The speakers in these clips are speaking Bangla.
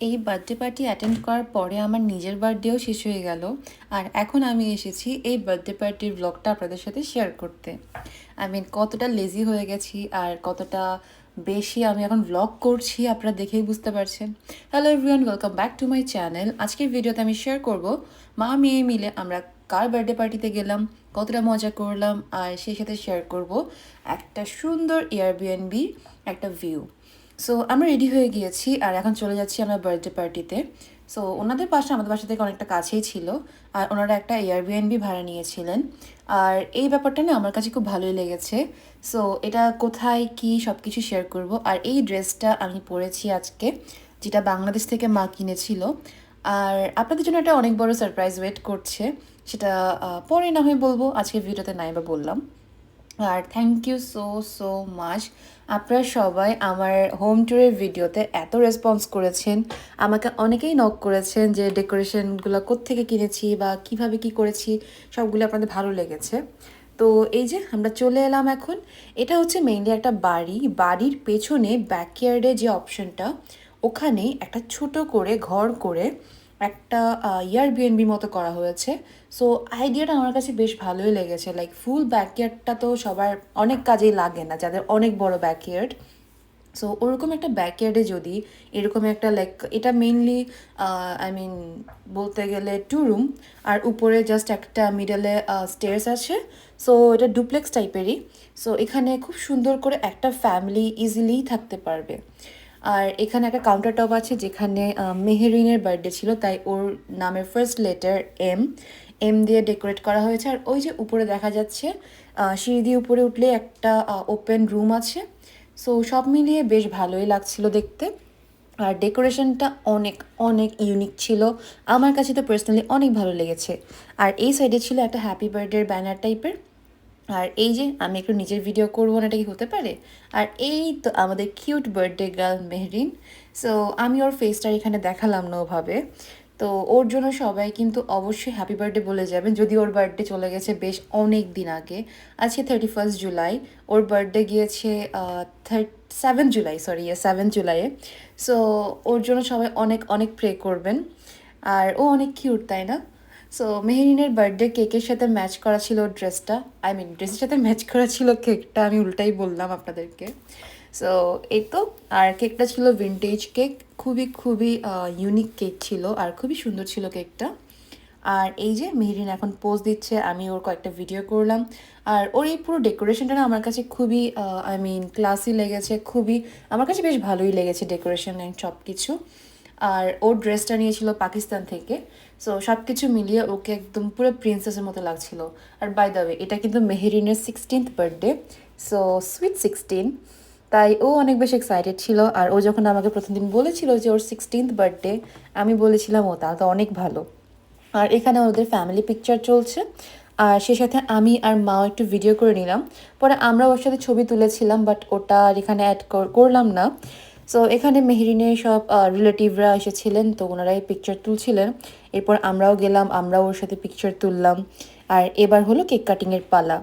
এই বার্থডে পার্টি অ্যাটেন্ড করার পরে আমার নিজের বার্থডেও শেষ হয়ে গেল। আর এখন আমি এসেছি এই বার্থডে পার্টির ব্লগটা আপনাদের সাথে শেয়ার করতে। কতটা লেজি হয়ে গেছি আর কতটা বেশি আমি এখন ব্লগ করছি আপনারা দেখেই বুঝতে পারছেন। Hello everyone, welcome back to my channel. আজকের ভিডিওতে আমি শেয়ার করব মা মেয়ে মিলে আমরা কার বার্থডে পার্টিতে গেলাম, কতটা মজা করলাম, আর সেই সাথে শেয়ার করব একটা সুন্দর এয়ারবিএনবি একটা ভিউ। সো আমরা রেডি হয়ে গিয়েছি আর এখন চলে যাচ্ছি আমরা বার্থডে পার্টিতে। সো ওনাদের পাশে আমাদের বাসা থেকে অনেকটা কাছেই ছিল আর ওনারা একটা এয়ারবিএনবি ভাড়া নিয়েছিলেন। আর এই ব্যাপারটা না আমার কাছে খুব ভালোই লেগেছে। সো এটা কোথায় কি সব কিছু শেয়ার করব। আর এই ড্রেসটা আমি পরেছি আজকে, যেটা বাংলাদেশ থেকে মা কিনেছিল। আর আপনাদের জন্য একটা অনেক বড় সারপ্রাইজ ওয়েট করছে, সেটা পরে না হয় বলবো, আজকে ভিডিওতে নাই বা বললাম। আর thank you so so much, আপনারা সবাই আমার হোম ট্যুরের ভিডিওতে এত রেসপন্স করেছেন। আমাকে অনেকেই নক করেছেন যে ডেকোরেশনগুলো কোত্থেকে কিনেছি বা কিভাবে কি করেছি, সবগুলো আপনাদের ভালো লেগেছে। তো এই যে আমরা চলে এলাম এখন। এটা হচ্ছে মেইনলি একটা বাড়ির পেছনে ব্যাকইয়ার্ডে যে অপশনটা, ওখানেই একটা ছোট করে ঘর করে একটা এয়ারবিএনবি মতো করা হয়েছে। সো আইডিয়াটা আমার কাছে বেশ ভালোই লেগেছে। লাইক ফুল ব্যাকইয়ার্ডটা তো সবার অনেক কাজেই লাগে না, যাদের অনেক বড় ব্যাকইয়ার্ড। সো ওরকম একটা ব্যাকইয়ার্ডে যদি এরকম একটা লাইক, এটা মেইনলি বলতে গেলে 2 রুম, আর উপরে জাস্ট একটা মিডলে স্টেয়ার্স আছে। সো এটা ডুপ্লেক্স টাইপেরই। সো এখানে খুব সুন্দর করে একটা ফ্যামিলি ইজিলি থাকতে পারবে। আর এখানে একটা কাউন্টার টপ আছে, যেখানে মেহেরিনের বার্থডে ছিল, তাই ওর নামের ফার্স্ট লেটার এম দিয়ে ডেকোরেট করা হয়েছে। আর ওই যে উপরে দেখা যাচ্ছে সিঁড়ি দিয়ে উপরে উঠলে একটা ওপেন রুম আছে। সো সব মিলিয়ে বেশ ভালোই লাগছিল দেখতে। আর ডেকোরেশনটা অনেক অনেক ইউনিক ছিল, আমার কাছে তো পার্সোনালি অনেক ভালো লেগেছে। আর এই সাইডে ছিল একটা হ্যাপি বার্থডে ব্যানার টাইপের। আর এই যে আমি একটু নিজের ভিডিও করবো না, এটা কি হতে পারে। আর এই তো আমাদের cute birthday girl Mehreen. So আমি ওর ফেসটা এখানে দেখালাম না ওভাবে। তো ওর জন্য সবাই কিন্তু অবশ্যই হ্যাপি বার্থডে বলে যাবেন, যদি ওর বার্থডে চলে গেছে বেশ অনেক দিন আগে। আজকে 31 জুলাই, ওর বার্থডে গিয়েছে 7 জুলাই, সরি 7 জুলাইয়ে। সো ওর জন্য সবাই অনেক অনেক প্রে করবেন। আর ও অনেক কিউট, তাই না? সো মেহরিনের বার্থডে কেকের সাথে ম্যাচ করা ছিল ড্রেসটা, ড্রেসের সাথে ম্যাচ করা ছিল কেকটা, আমি উল্টাই বললাম আপনাদেরকে। সো এই তো। আর কেকটা ছিল ভিনটেজ কেক, খুবই খুবই ইউনিক কেক ছিল আর খুবই সুন্দর ছিল কেকটা। আর এই যে মেহরিন এখন পোজ দিচ্ছে, আমি ওর কয়েকটা ভিডিও করলাম। আর ওর এই পুরো ডেকোরেশনটা না আমার কাছে খুবই ক্লাসি লেগেছে, খুবই আমার কাছে বেশ ভালোই লেগেছে ডেকোরেশন অ্যান্ড সব কিছু। আর ওর ড্রেসটা নিয়েছিল পাকিস্তান থেকে। সো সব কিছু মিলিয়ে ওকে একদম পুরো প্রিন্সেসের মতো লাগছিল। আর বাই দ্য ওয়ে, এটা কিন্তু মেহেরিনের 16th বার্থডে। So sweet 16। তাই ও অনেক বেশি এক্সাইটেড ছিল। আর ও যখন আমাকে প্রথম দিন বলেছিল যে ওর 16th বার্থডে, আমি বলেছিলাম ও তাহলে তো অনেক ভালো। আর এখানে ওদের ফ্যামিলি পিকচার চলছে। আর সে সাথে আমি আর মাও একটু ভিডিও করে নিলাম। পরে আমরা ওর সাথে ছবি তুলেছিলাম, বাট ওটা আর এখানে অ্যাড করলাম না। সো এখানে মেহরিনের সব রিলেটিভরা এসেছিলেন, তো ওনারাই পিকচার তুলছিলেন। এরপর আমরাও গেলাম, আমরাও ওর সাথে পিকচার তুললাম। আর এবার হলো কেক কাটিংয়ের পালা।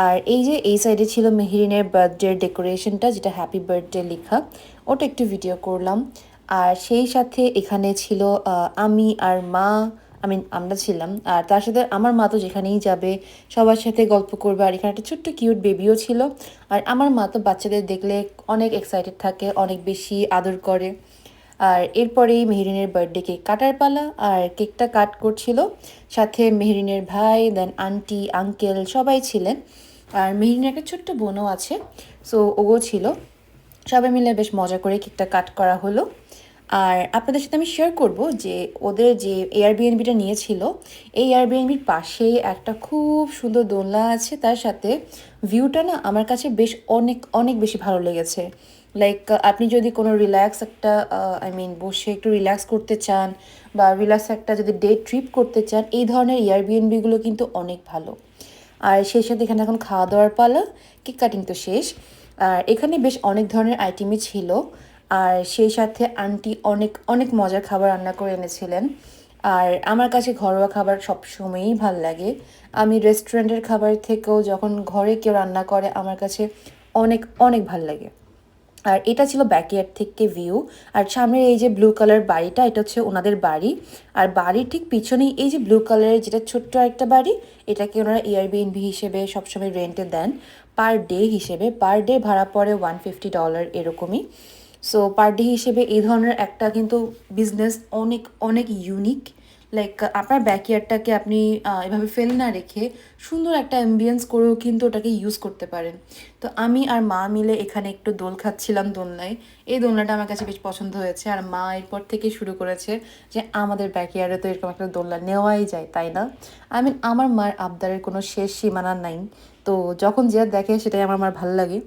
আর এই যে এই সাইডে ছিল মেহরিনের বার্থডে ডেকোরেশনটা, যেটা হ্যাপি বার্থডে লেখা, ওটা একটু ভিডিও করলাম। আর সেই সাথে এখানে ছিল আমি আর মা, আমরা ছিলাম। আর তার সাথে আমার মা তো যেখানেই যাবে সবার সাথে গল্প করবে। আর এখানে একটা ছোট্ট কিউট বেবিও ছিল। আর আমার মা তো বাচ্চাদের দেখলে অনেক এক্সাইটেড থাকে, অনেক বেশি আদর করে। আর এরপরেই মেহরিনের বার্থডে কেক কাটার পালা, আর কেকটা কাট করছিল সাথে মেহরিনের ভাই, দেন আন্টি আঙ্কেল সবাই ছিলেন। আর মেহরিনের একটা ছোট্ট বোনও আছে, সো ও ছিল। সবাই মিলে বেশ মজা করে কেকটা কাট করা হলো। আর আপনাদের সাথে আমি শেয়ার করব যে ওদের যে এয়ারবিএনবিটা নিয়েছিল, এই এয়ারবিএনবির পাশেই একটা খুব সুন্দর দোলনা আছে, তার সাথে ভিউটা না আমার কাছে বেশ অনেক অনেক বেশি ভালো লেগেছে। লাইক আপনি যদি কোনো রিল্যাক্স একটা বসে একটু রিল্যাক্স করতে চান, বা রিল্যাক্স একটা যদি ডে ট্রিপ করতে চান, এই ধরনের এয়ারবিএনবিগুলো কিন্তু অনেক ভালো। আর সেই সাথে এখানে এখন খাওয়া দাওয়ার পালা, কেক কাটিং তো শেষ। আর এখানে বেশ অনেক ধরনের আইটেমই ছিল। আর সেই সাথে আন্টি অনেক অনেক মজার খাবার রান্না করে এনেছিলেন। আর আমার কাছে ঘরোয়া খাবার সবসময়ই ভাল লাগে। আমি রেস্টুরেন্টের খাবার থেকেও যখন ঘরে কেউ রান্না করে, আমার কাছে অনেক অনেক ভাল লাগে। আর এটা ছিল ব্যাকইয়ার্ড থেকে ভিউ। আর সামনের এই যে ব্লু কালার বাড়িটা, এটা হচ্ছে ওনাদের বাড়ি। আর বাড়ির ঠিক পিছনেই এই যে ব্লু কালারের যেটা ছোট্ট একটা বাড়ি, এটাকে ওনারা এয়ারবিএনবি হিসেবে সবসময় রেন্টে দেন পার ডে হিসেবে। পার ডে ভাড়া পড়ে $150 এরকমই। সো পার ডে হিসেবে এই ধরনের একটা কিন্তু বিজনেস অনেক অনেক ইউনিক। লাইক আপনার ব্যাকইয়ার্ডটাকে আপনি এভাবে ফেলে না রেখে সুন্দর একটা অ্যাম্বিয়েন্স করেও কিন্তু ওটাকে ইউজ করতে পারেন। তো আমি আর মা মিলে এখানে একটু দোল খাচ্ছিলাম দোলনায়। এই দোলনাটা আমার কাছে বেশ পছন্দ হয়েছে। আর মা এরপর থেকে শুরু করেছে যে আমাদের ব্যাকইয়ার্ডে তো এরকম একটা দোলনা নেওয়াই যায়, তাই না? আই মিন আমার মার আবদারের কোনো শেষ সীমানা নাই। তো যখন যে দেখে সেটাই আমার মার ভাল লাগে।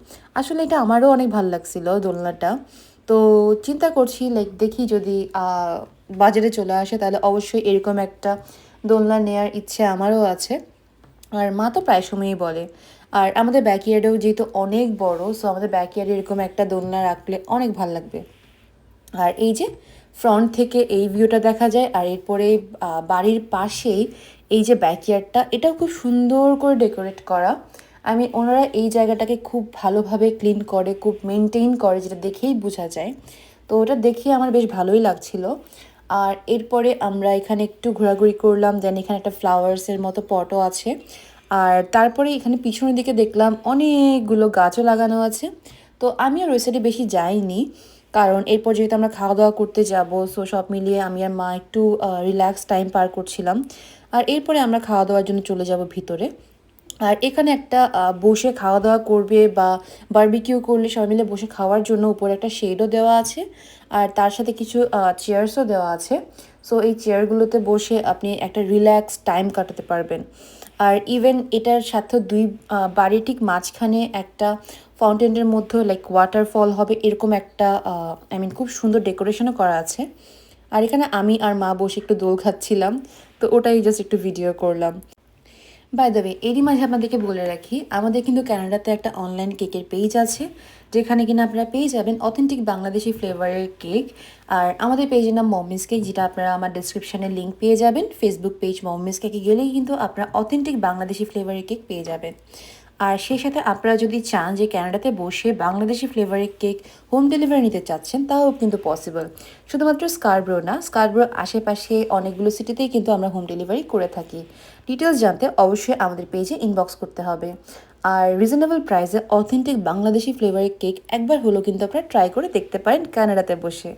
আসলে এটা আমারও অনেক ভাল লাগছিল দোলনাটা। তো চিন্তা করছি লাইক দেখি যদি বাজারে চলে আসে তাহলে অবশ্যই এরকম একটা দোলনা নেওয়ার ইচ্ছে আমারও আছে। আর মা তো প্রায় সময়ই বলে। আর আমাদের ব্যাকইয়ার্ডেও যেহেতু অনেক বড়, সো আমাদের ব্যাকইয়ার্ডে এরকম একটা দোলনা রাখলে অনেক ভাল লাগবে। আর এই যে ফ্রন্ট থেকে এই ভিউটা দেখা যায়। আর এরপরে বাড়ির পাশেই এই যে ব্যাকইয়ার্ডটা, এটাও খুব সুন্দর করে ডেকোরেট করা। আমি ওনারা এই জায়গাটাকে খুব ভালোভাবে ক্লিন করে, খুব মেনটেন করে, যেটা দেখেই বোঝা যায়। তো ওটা দেখে আমার বেশ ভালোই লাগছিল। আর এরপরে আমরা এখানে একটু ঘোরাঘুরি করলাম। দেন এখানে একটা ফ্লাওয়ার্সের মতো পটও আছে। আর তারপরে এখানে পিছনের দিকে দেখলাম অনেকগুলো গাছও লাগানো আছে। তো আমি আর ওই সাইডে বেশি যাইনি, কারণ এরপর যেহেতু আমরা খাওয়া দাওয়া করতে যাব, সো সব মিলিয়ে আমি আর মা একটু রিল্যাক্স টাইম পার করছিলাম। আর এরপরে আমরা খাওয়া দাওয়ার জন্য চলে যাব ভিতরে। আর এখানে একটা বসে খাওয়া দাওয়া করবে বা বারবিকিউ করলে সবাই মিলে বসে খাওয়ার জন্য উপরে একটা শেডও দেওয়া আছে। আর তার সাথে কিছু চেয়ার্সও দেওয়া আছে। সো এই চেয়ারগুলোতে বসে আপনি একটা রিল্যাক্স টাইম কাটাতে পারবেন। আর ইভেন এটার সাথে বাড়ির ঠিক মাঝখানে একটা ফাউন্টেনের মধ্যে লাইক ওয়াটারফল হবে এরকম একটা আই মিন খুব সুন্দর ডেকোরেশনও করা আছে। আর এখানে আমি আর মা বসে একটু দোল খাচ্ছিলাম। তো ওটাই জাস্ট একটু ভিডিও করলাম। বাই দ্য ওয়ে, এরই মাঝে আপনাদেরকে বলে রাখি, আমাদের কিন্তু কানাডাতে একটা অনলাইন কেকের পেজ আছে, যেখানে কিনা আপনারা পেয়ে যাবেন অথেন্টিক বাংলাদেশি ফ্লেভারের কেক। আর আমাদের পেজের নাম মমিস কেক, যেটা আপনারা আমার ডিসক্রিপশানে লিঙ্ক পেয়ে যাবেন। ফেসবুক পেজ মমিস কেকে গেলেই কিন্তু আপনারা অথেন্টিক বাংলাদেশি ফ্লেভারের কেক পেয়ে যাবেন। আর সেই সাথে আপনারা যদি চান যে ক্যানাডাতে বসে বাংলাদেশি ফ্লেভারের কেক হোম ডেলিভারি নিতে চাচ্ছেন, তাও কিন্তু পসিবল। শুধুমাত্র স্কারব্রো না, স্কারব্রোর আশেপাশে অনেকগুলো সিটিতেই কিন্তু আমরা হোম ডেলিভারি করে থাকি। ডিটেলস জানতে অবশ্যই আমাদের পেজে ইনবক্স করতে হবে। আর রিজনেবল প্রাইসে অথেন্টিক বাংলাদেশি ফ্লেভারের কেক একবার হলেও কিন্তু আপনারা ট্রাই করে দেখতে পারেন কানাডাতে বসে।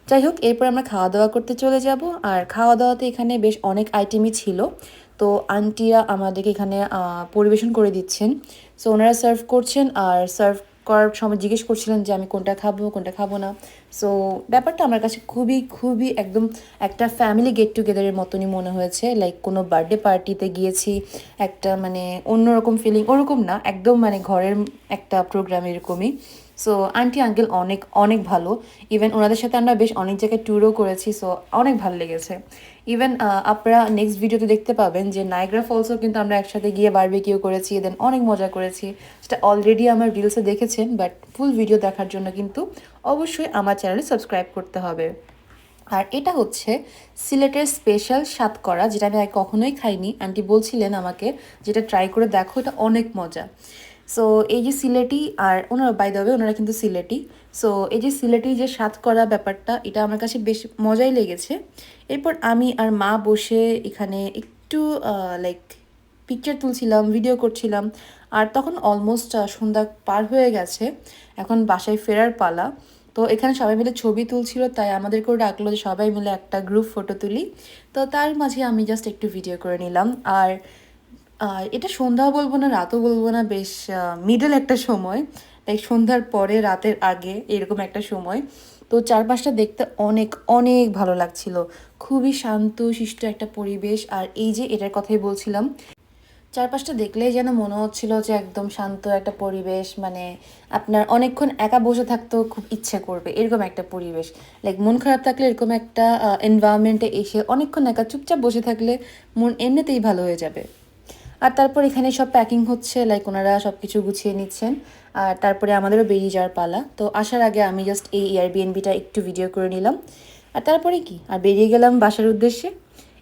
যাই হোক, এরপর আমরা খাওয়া দাওয়া করতে চলে যাব। আর খাওয়া দাওয়াতে এখানে বেশ অনেক আইটেমই ছিল। তো আন্টিরা আমাদেরকে এখানে পরিবেশন করে দিচ্ছেন। সো ওনারা সার্ভ করছেন, আর সার্ভ করার সময় জিজ্ঞেস করছিলেন যে আমি কোনটা খাবো কোনটা খাবো না। সো ব্যাপারটা আমার কাছে খুবই খুবই একদম একটা ফ্যামিলি গেট টুগেদারের মতনই মনে হয়েছে। লাইক কোনো বার্থডে পার্টিতে গিয়েছি, একটা মানে অন্যরকম ফিলিং, ওরকম না, একদম মানে ঘরের একটা প্রোগ্রাম এরকমই। সো আন্টি আঙ্কেল অনেক অনেক ভালো। ইভেন ওনাদের সাথে আমরা বেশ অনেক জায়গায় ট্যুরও করেছি। সো অনেক ভালো লেগেছে। ইভেন আপনারা নেক্সট ভিডিওতে দেখতে পাবেন যে নায়াগ্রা ফলসও কিন্তু আমরা একসাথে গিয়ে বারবিকিউ করেছি, দেন অনেক মজা করেছি। সেটা অলরেডি আমার রিলসে দেখেছেন, বাট ফুল ভিডিও দেখার জন্য কিন্তু অবশ্যই আমার চ্যানেলে সাবস্ক্রাইব করতে হবে। আর এটা হচ্ছে সিলেটের স্পেশাল সাতকরা, যেটা আমি আগে কখনোই খাইনি। আন্টি বলছিলেন আমাকে যেটা ট্রাই করে দেখো, এটা অনেক মজা। সো এই যে সিলেটি, আর ওনারা বাই দ্য ওয়ে ওনারা কিন্তু সিলেটি। সো এই যে সিলেটি যে সাতকরা ব্যাপারটা, এটা আমার কাছে বেশ মজাই লেগেছে। এরপর আমি আর মা বসে এখানে একটু লাইক পিকচার তুলছিলাম, ভিডিও করছিলাম। আর তখন অলমোস্ট সন্ধ্যা পার হয়ে গেছে, এখন বাসায় ফেরার পালা। তো এখানে সবাই মিলে ছবি তুলছিল, তাই আমাদেরকেও ডাকলো যে সবাই মিলে একটা গ্রুপ ফটো তুলি। তো তার মাঝে আমি জাস্ট একটু ভিডিও করে নিলাম। আর এটা সন্ধ্যা বলবো না, রাতও বলবো না, বেশ মিডল একটা সময়, তাই সন্ধ্যার পরে রাতের আগে এরকম একটা সময়। তো চারপাশটা দেখতে অনেক অনেক ভালো লাগছিল। খুবই শান্ত শিষ্ট একটা পরিবেশ। আর এই যে এটার কথাই বলছিলাম, চারপাশটা দেখলেই যেন মনে হচ্ছিল যে একদম শান্ত একটা পরিবেশ, মানে আপনার অনেকক্ষণ একা বসে থাকতেও খুব ইচ্ছে করবে এরকম একটা পরিবেশ। লাইক মন খারাপ থাকলে এরকম একটা এনভায়রনমেন্টে এসে অনেকক্ষণ একা চুপচাপ বসে থাকলে মন এমনিতেই ভালো হয়ে যাবে। আর তারপর এখানে সব প্যাকিং হচ্ছে, লাইক ওনারা সব কিছু গুছিয়ে নিচ্ছেন। আর তারপরে আমাদেরও বেরিয়ে যাওয়ার পালা। তো আসার আগে আমি জাস্ট এই এয়ারবিএনবিটা একটু ভিডিও করে নিলাম। আর তারপরে কি, আর বেরিয়ে গেলাম বাসার উদ্দেশ্যে।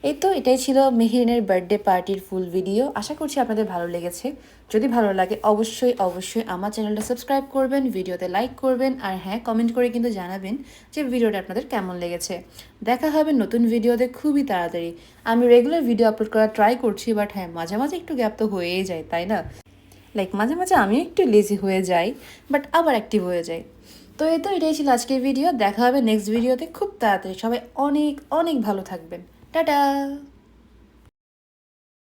এই তো এটাই ছিল মেহেরিনের বার্থডে পার্টির ফুল ভিডিও। আশা করছি আপনাদের ভালো লেগেছে। যদি ভালো লাগে অবশ্যই আমার চ্যানেলটা সাবস্ক্রাইব করবেন, ভিডিওতে লাইক করবেন, আর হ্যাঁ, কমেন্ট করে কিন্তু জানাবেন যে ভিডিওটা আপনাদের কেমন লেগেছে। দেখা হবে নতুন ভিডিওতে খুবই তাড়াতাড়ি। আমি রেগুলার ভিডিও আপলোড করার ট্রাই করছি, বাট হ্যাঁ, মাঝে মাঝে একটু গ্যাপ তো হয়েই যায়, তাই না? লাইক মাঝে মাঝে আমিও একটু লেজি হয়ে যাই, বাট আবার অ্যাক্টিভ হয়ে যাই। তো এই তো এটাই ছিল আজকের ভিডিও। দেখা হবে নেক্সট ভিডিওতে খুব তাড়াতাড়ি। সবাই অনেক অনেক ভালো থাকবেন। টাটা।